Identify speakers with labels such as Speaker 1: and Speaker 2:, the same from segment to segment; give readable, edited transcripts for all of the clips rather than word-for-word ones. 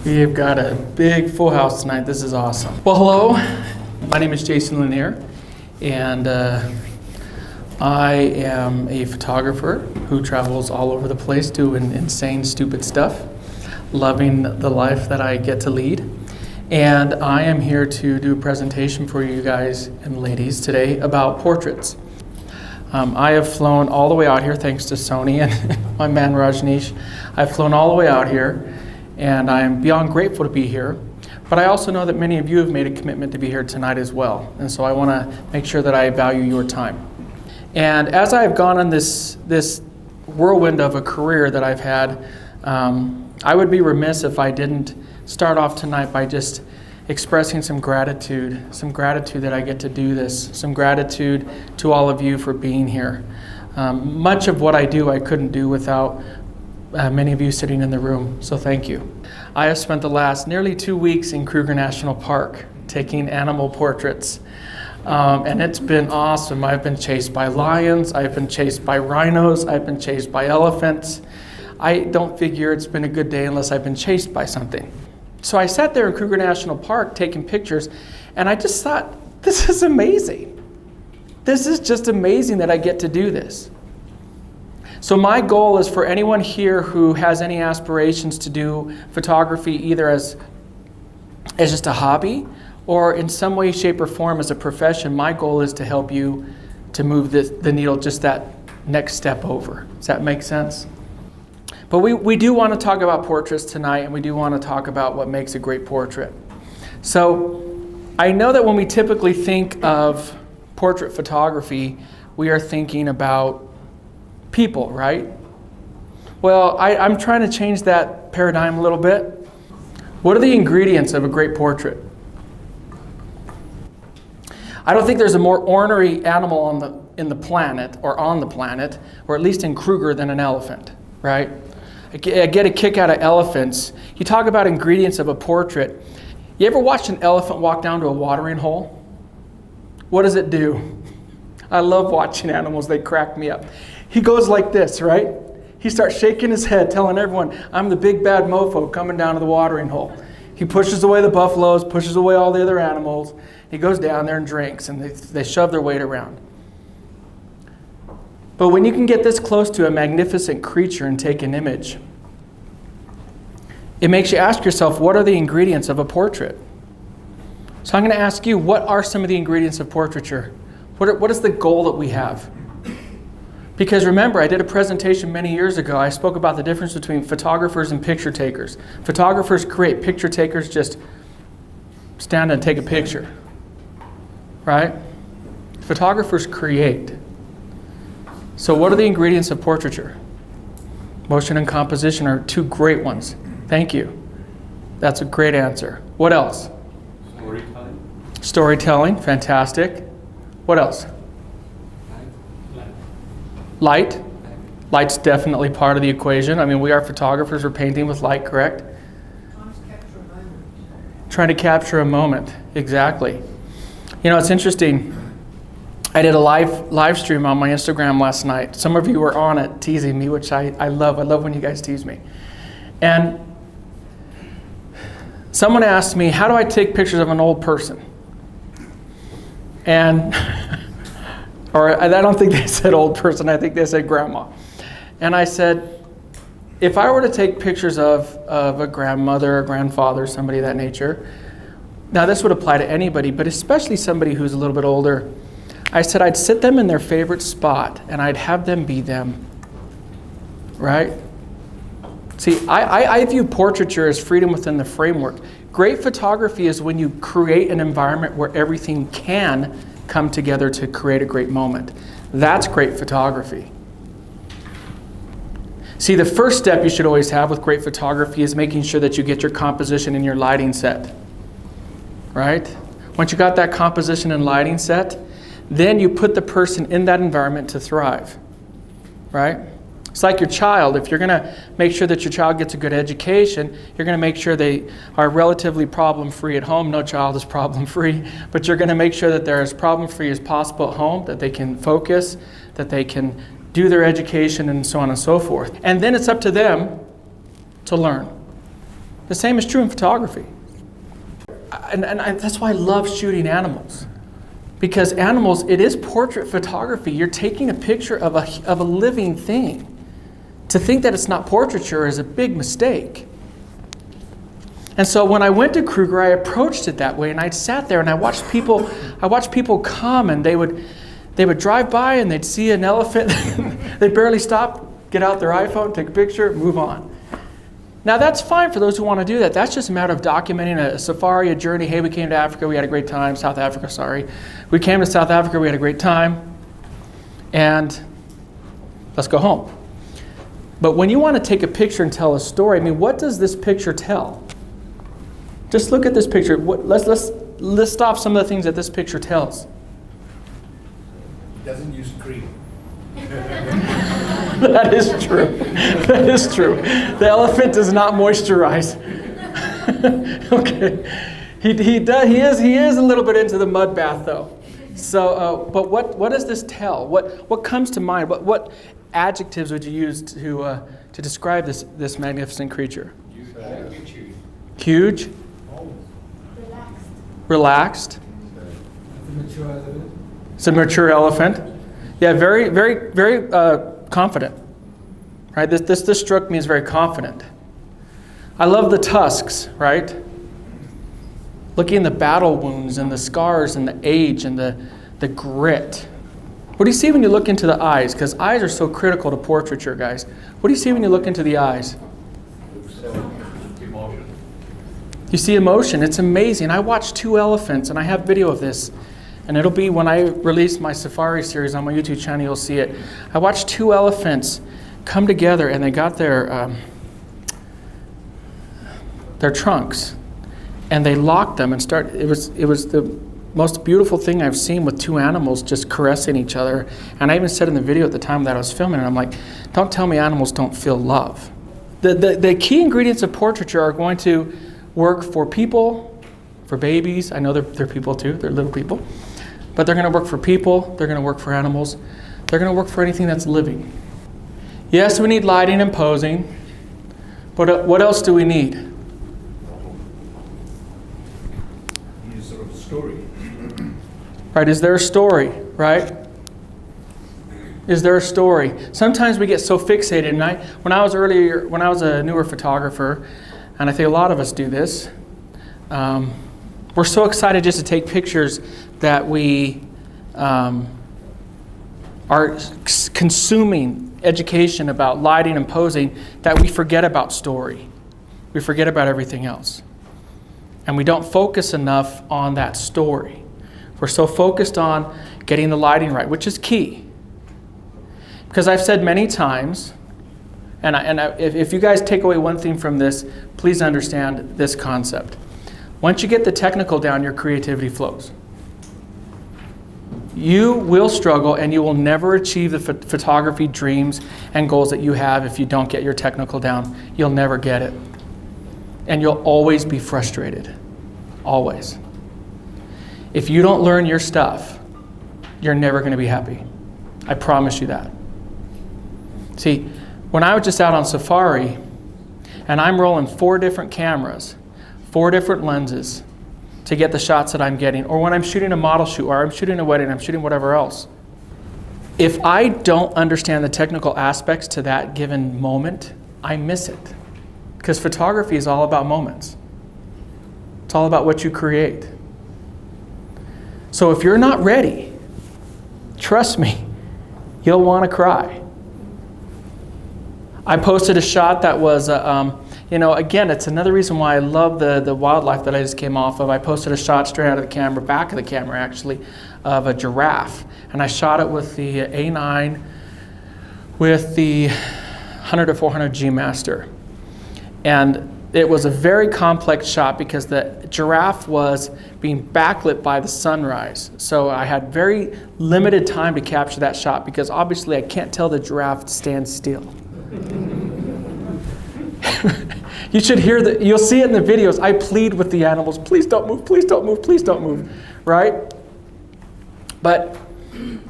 Speaker 1: We've got a big full house tonight. This is awesome. Well, hello. My name is Jason Lanier, and I am a photographer who travels all over the place doing insane, stupid stuff, loving the life that I get to lead. And I am here to do a presentation for you guys and ladies today about portraits. I have flown all the way out here, thanks to Sony and my man Rajneesh. I've flown all the way out here, and I am beyond grateful to be here. But I also know that many of you have made a commitment to be here tonight as well. And so I want to make sure that I value your time. And as I've gone on this whirlwind of a career that I've had, I would be remiss if I didn't start off tonight by just expressing some gratitude that I get to do this, some gratitude to all of you for being here. Much of what I do, I couldn't do without many of you sitting in the room, so thank you. I have spent the last nearly 2 weeks in Kruger National Park taking animal portraits, and it's been awesome. I've been chased by lions, I've been chased by rhinos, I've been chased by elephants. I don't figure it's been a good day unless I've been chased by something. So I sat there in Kruger National Park taking pictures, and I just thought, this is amazing. This is just amazing that I get to do this. So my goal is for anyone here who has any aspirations to do photography either as just a hobby or in some way, shape, or form as a profession, my goal is to help you to move the needle just that next step over. Does that make sense? But we do want to talk about portraits tonight, and we do want to talk about what makes a great portrait. So I know that when we typically think of portrait photography, we are thinking about people, right? Well, I'm trying to change that paradigm a little bit. What are the ingredients of a great portrait? I don't think there's a more ornery animal on the planet, or at least in Kruger, than an elephant, right? I get a kick out of elephants. You talk about ingredients of a portrait. You ever watched an elephant walk down to a watering hole? What does it do? I love watching animals. They crack me up. He goes like this, right? He starts shaking his head, telling everyone, I'm the big bad mofo coming down to the watering hole. He pushes away the buffaloes, pushes away all the other animals. He goes down there and drinks, and they shove their weight around. But when you can get this close to a magnificent creature and take an image, it makes you ask yourself, what are the ingredients of a portrait? So I'm going to ask you, what are some of the ingredients of portraiture? What is the goal that we have? Because remember, I did a presentation many years ago. I spoke about the difference between photographers and picture takers. Photographers create, picture takers just stand and take a picture, right? Photographers create. So what are the ingredients of portraiture? Motion and composition are two great ones. Thank you. That's a great answer. What else?
Speaker 2: Storytelling.
Speaker 1: Storytelling, fantastic. What else? Light. Light's definitely part of the equation. I mean, we are photographers, we're painting with light, correct? Trying to capture a moment, exactly. You know, it's interesting. I did a live stream on my Instagram last night. Some of you were on it teasing me, which I love. I love when you guys tease me. And someone asked me, how do I take pictures of an old person? And, or I don't think they said old person, I think they said grandma. And I said, if I were to take pictures of a grandmother or grandfather, somebody of that nature, now this would apply to anybody, but especially somebody who's a little bit older, I said I'd sit them in their favorite spot and I'd have them be them, right? See, I view portraiture as freedom within the framework. Great photography is when you create an environment where everything can come together to create a great moment. That's great photography. See, the first step you should always have with great photography is making sure that you get your composition and your lighting set, right? Once you got that composition and lighting set, then you put the person in that environment to thrive, right? It's like your child. If you're going to make sure that your child gets a good education, you're going to make sure they are relatively problem-free at home. No child is problem-free, but you're going to make sure that they're as problem-free as possible at home, that they can focus, that they can do their education, and so on and so forth. And then it's up to them to learn. The same is true in photography. And that's why I love shooting animals. Because animals, it is portrait photography. You're taking a picture of a living thing. To think that it's not portraiture is a big mistake. And so when I went to Kruger, I approached it that way, and I sat there and I watched people come, and they would drive by and they'd see an elephant. They'd barely stop, get out their iPhone, take a picture, move on. Now that's fine for those who want to do that. That's just a matter of documenting a safari, a journey. Hey, we came to Africa, we had a great time. South Africa, sorry. We came to South Africa, we had a great time. And let's go home. But when you want to take a picture and tell a story, I mean, what does this picture tell? Just look at this picture. Let's list off some of the things that this picture tells.
Speaker 2: It doesn't use cream.
Speaker 1: That is true. That is true. The elephant does not moisturize. Okay. He does. He is a little bit into the mud bath though. So, but what does this tell? What comes to mind? What adjectives would you use to describe this magnificent creature? Huge. Relaxed. It's a mature elephant. Yeah, very, very, very confident. Right? This struck me as very confident. I love the tusks, right? Looking at the battle wounds and the scars and the age and the grit. What do you see when you look into the eyes? Because eyes are so critical to portraiture, guys. What do you see when you look into the eyes?
Speaker 2: Emotion.
Speaker 1: You see emotion. It's amazing. I watched 2 elephants, and I have video of this. And it'll be when I release my safari series on my YouTube channel, you'll see it. I watched 2 elephants come together, and they got their trunks, and they locked them and started. It was the most beautiful thing I've seen with 2 animals just caressing each other. And I even said in the video at the time that I was filming it, I'm like, don't tell me animals don't feel love. The key ingredients of portraiture are going to work for people, for babies. I know they're people too, they're little people. But they're going to work for people, they're going to work for animals, they're going to work for anything that's living. Yes, we need lighting and posing, but what else do we need?
Speaker 2: Need a sort of story.
Speaker 1: Right, is there a story, right? Is there a story? Sometimes we get so fixated, and when I was a newer photographer, and I think a lot of us do this, we're so excited just to take pictures that we are consuming education about lighting and posing that we forget about story. We forget about everything else. And we don't focus enough on that story. We're so focused on getting the lighting right, which is key. Because I've said many times, if you guys take away one thing from this, please understand this concept. Once you get the technical down, your creativity flows. You will struggle and you will never achieve the photography dreams and goals that you have if you don't get your technical down. You'll never get it. And you'll always be frustrated. Always. If you don't learn your stuff, you're never going to be happy. I promise you that. See, when I was just out on safari and I'm rolling 4 different cameras, 4 different lenses to get the shots that I'm getting, or when I'm shooting a model shoot, or I'm shooting a wedding, I'm shooting whatever else. If I don't understand the technical aspects to that given moment, I miss it. Because photography is all about moments. It's all about what you create. So if you're not ready, trust me, you'll want to cry. I posted a shot that was, again, it's another reason why I love the wildlife that I just came off of. I posted a shot straight out of the camera, back of the camera actually, of a giraffe. And I shot it with the A9 with the 100-400 G Master. And it was a very complex shot because the giraffe was being backlit by the sunrise. So I had very limited time to capture that shot because obviously I can't tell the giraffe to stand still. You should hear you'll see it in the videos. I plead with the animals, please don't move, please don't move, please don't move, right? But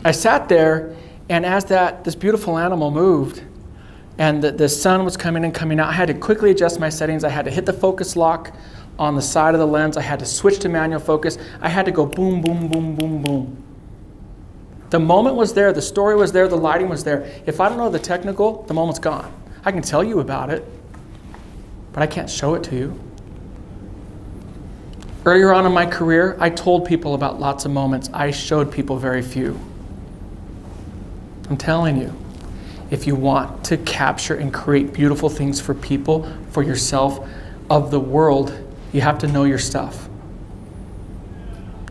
Speaker 1: I sat there, and as this beautiful animal moved, and the sun was coming in, coming out. I had to quickly adjust my settings. I had to hit the focus lock on the side of the lens. I had to switch to manual focus. I had to go boom, boom, boom, boom, boom. The moment was there. The story was there. The lighting was there. If I don't know the technical, the moment's gone. I can tell you about it, but I can't show it to you. Earlier on in my career, I told people about lots of moments. I showed people very few. I'm telling you, if you want to capture and create beautiful things for people, for yourself, of the world, you have to know your stuff.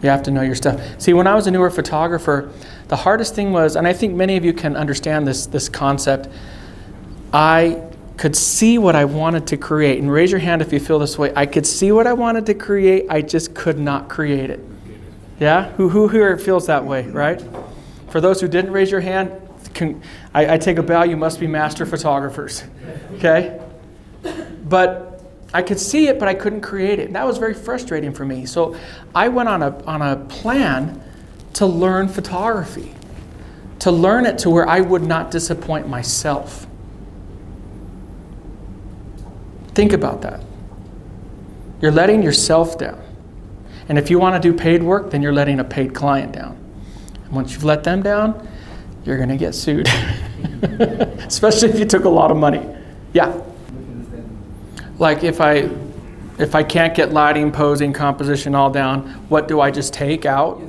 Speaker 1: You have to know your stuff. See, when I was a newer photographer, the hardest thing was, and I think many of you can understand this concept, I could see what I wanted to create. And raise your hand if you feel this way. I could see what I wanted to create, I just could not create it. Yeah? Who here feels that way, right? For those who didn't raise your hand, I take a bow, you must be master photographers. Okay? But I could see it, but I couldn't create it. And that was very frustrating for me. So I went on a plan to learn photography, to learn it to where I would not disappoint myself. Think about that. You're letting yourself down. And if you want to do paid work, then you're letting a paid client down. And once you've let them down, you're going to get sued. Especially if you took a lot of money. Yeah. Like if I can't get lighting, posing, composition all down, what do I just take out?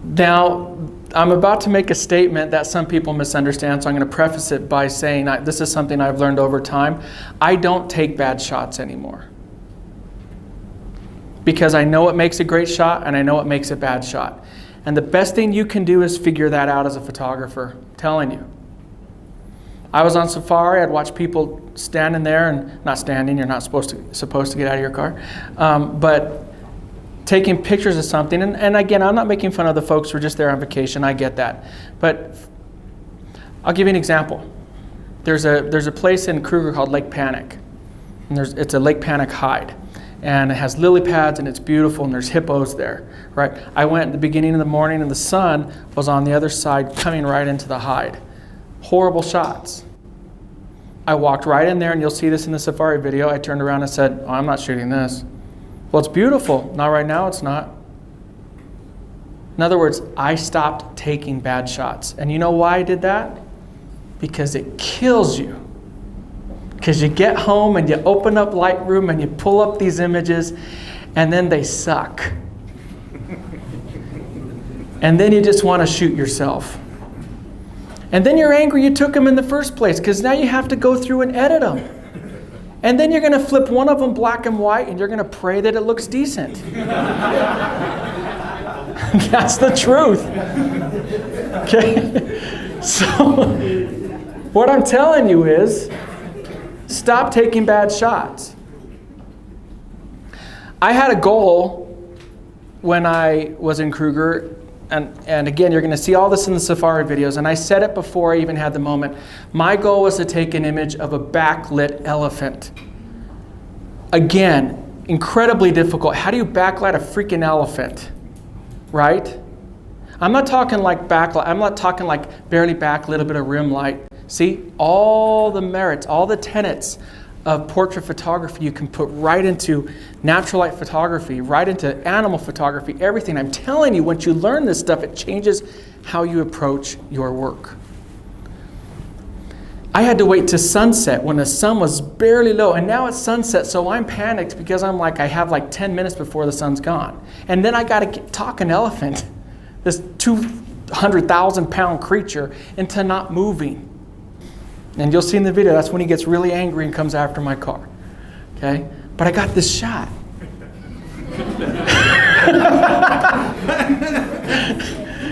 Speaker 1: Now, I'm about to make a statement that some people misunderstand, so I'm going to preface it by saying this is something I've learned over time. I don't take bad shots anymore. Because I know what makes a great shot and I know what makes a bad shot. And the best thing you can do is figure that out as a photographer. I'm telling you. I was on safari. I'd watch people standing there, and not standing. You're not supposed to get out of your car, but taking pictures of something. And again, I'm not making fun of the folks who are just there on vacation. I get that, but I'll give you an example. There's a place in Kruger called Lake Panic, and it's a Lake Panic hide, and it has lily pads and it's beautiful, and there's hippos there. Right? I went at the beginning of the morning, and the sun was on the other side, coming right into the hide. Horrible shots. I walked right in there, and you'll see this in the safari video. I turned around and said, "Oh, I'm not shooting this." Well, it's beautiful. Not right now, it's not. In other words, I stopped taking bad shots. And you know why I did that? Because it kills you. Because you get home and you open up Lightroom and you pull up these images, and then they suck. And then you just want to shoot yourself. And then you're angry you took them in the first place, because now you have to go through and edit them. And then you're going to flip one of them black and white, and you're going to pray that it looks decent. That's the truth. Okay? So, what I'm telling you is, stop taking bad shots. I had a goal when I was in Kruger. And again, you're going to see all this in the safari videos. And I said it before I even had the moment. My goal was to take an image of a backlit elephant. Again, incredibly difficult. How do you backlight a freaking elephant? Right? I'm not talking like backlight. I'm not talking like barely backlit, a bit of rim light. See, all the merits, all the tenets of portrait photography you can put right into natural light photography, right into animal photography, everything. I'm telling you, once you learn this stuff, it changes how you approach your work. I had to wait to sunset when the sun was barely low, and now it's sunset, so I'm panicked because I'm like, I have like 10 minutes before the sun's gone. And then I got to talk an elephant, this 200,000-pound creature, into not moving. And you'll see in the video, that's when he gets really angry and comes after my car. Okay? But I got this shot.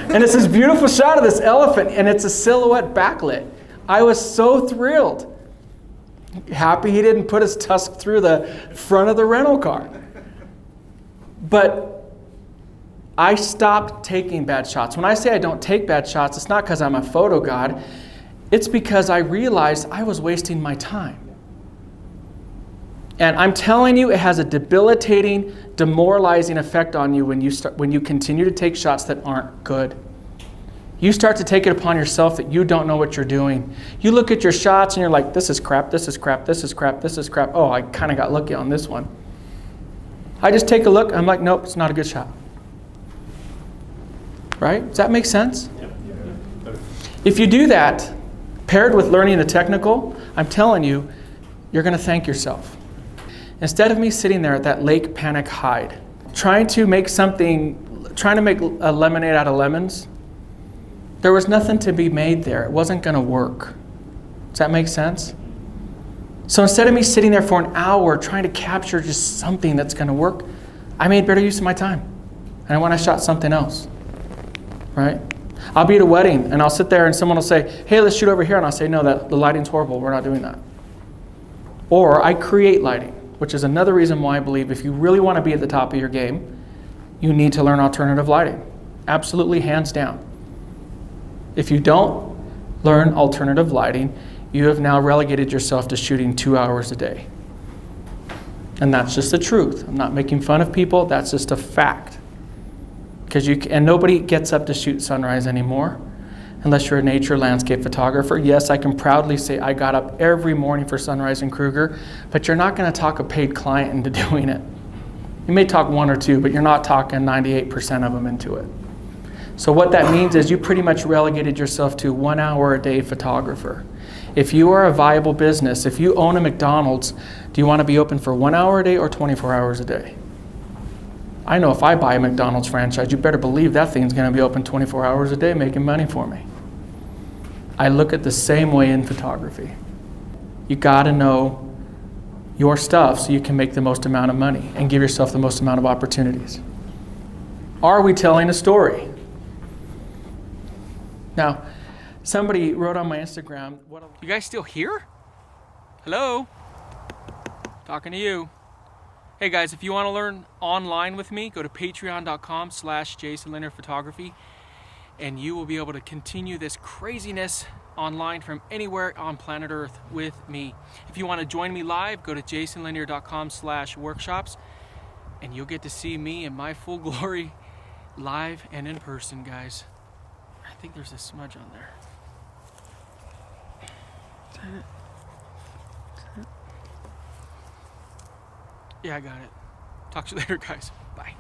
Speaker 1: And it's this beautiful shot of this elephant, and it's a silhouette backlit. I was so thrilled. Happy he didn't put his tusk through the front of the rental car. But I stopped taking bad shots. When I say I don't take bad shots, it's not because I'm a photo god. It's because I realized I was wasting my time. And I'm telling you, it has a debilitating, demoralizing effect on you when you continue to take shots that aren't good. You start to take it upon yourself that you don't know what you're doing. You look at your shots and you're like, this is crap, this is crap, this is crap, this is crap. Oh, I kind of got lucky on this one. I just take a look, I'm like, nope, it's not a good shot. Right? Does that make sense? If you do that, paired with learning the technical, I'm telling you, you're going to thank yourself. Instead of me sitting there at that lake panic hide, trying to make a lemonade out of lemons, there was nothing to be made there. It wasn't going to work. Does that make sense? So instead of me sitting there for an hour trying to capture just something that's going to work, I made better use of my time. And I went and shot something else. Right? I'll be at a wedding and I'll sit there and someone will say, hey, let's shoot over here. And I'll say, no, the lighting's horrible. We're not doing that. Or I create lighting, which is another reason why I believe if you really want to be at the top of your game, you need to learn alternative lighting. Absolutely, hands down. If you don't learn alternative lighting, you have now relegated yourself to shooting 2 hours a day. And that's just the truth. I'm not making fun of people. That's just a fact. And nobody gets up to shoot sunrise anymore unless you're a nature landscape photographer. Yes, I can proudly say I got up every morning for Sunrise and Kruger, but you're not going to talk a paid client into doing it. You may talk one or two, but you're not talking 98% of them into it. So what that means is you pretty much relegated yourself to 1 hour a day photographer. If you are a viable business, if you own a McDonald's, do you want to be open for 1 hour a day or 24 hours a day? I know if I buy a McDonald's franchise, you better believe that thing's going to be open 24 hours a day making money for me. I look at the same way in photography. You got to know your stuff so you can make the most amount of money and give yourself the most amount of opportunities. Are we telling a story? Now, somebody wrote on my Instagram, you guys still here? Hello? Talking to you. Hey guys, if you want to learn online with me, go to patreon.com/JasonLanierPhotography and you will be able to continue this craziness online from anywhere on planet Earth with me. If you want to join me live, go to JasonLanier.com/workshops and you'll get to see me in my full glory live and in person, guys. I think there's a smudge on there. Is that it? Yeah, I got it. Talk to you later, guys. Bye.